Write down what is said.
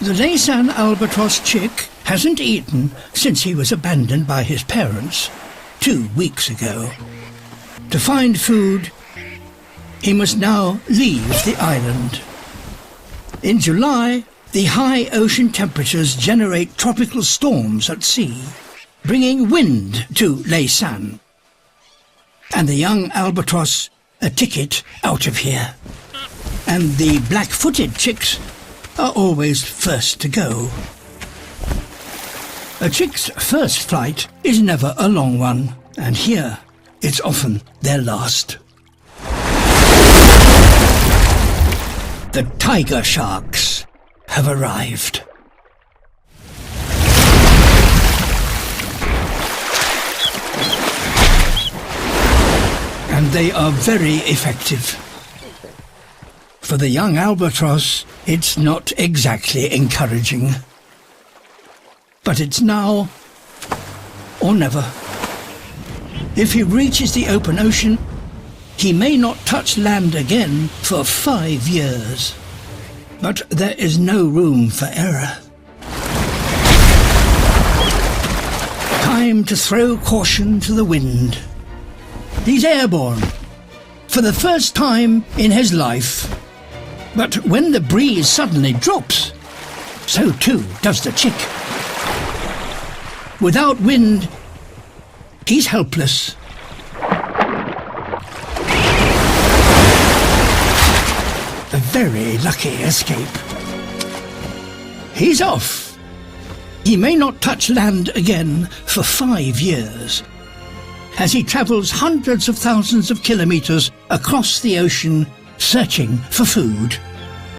The Laysan albatross chick hasn't eaten since he was abandoned by his parents 2 weeks ago. To find food, he must now leave the island. In July, the high ocean temperatures generate tropical storms at sea, bringing wind to Laysan, and the young albatross a ticket out of here. And the black-footed chicks are always first to go. A chick's first flight is never a long one, and here it's often their last. The tiger sharks have arrived. And they are very effective. For the young albatross, it's not exactly encouraging. But it's now or never. If he reaches the open ocean, he may not touch land again for 5 years. But there is no room for error. Time to throw caution to the wind. He's airborne, for the first time in his life. But when the breeze suddenly drops, so too does the chick. Without wind, he's helpless. A very lucky escape. He's off. He may not touch land again for 5 years, as he travels hundreds of thousands of kilometers across the ocean searching for food.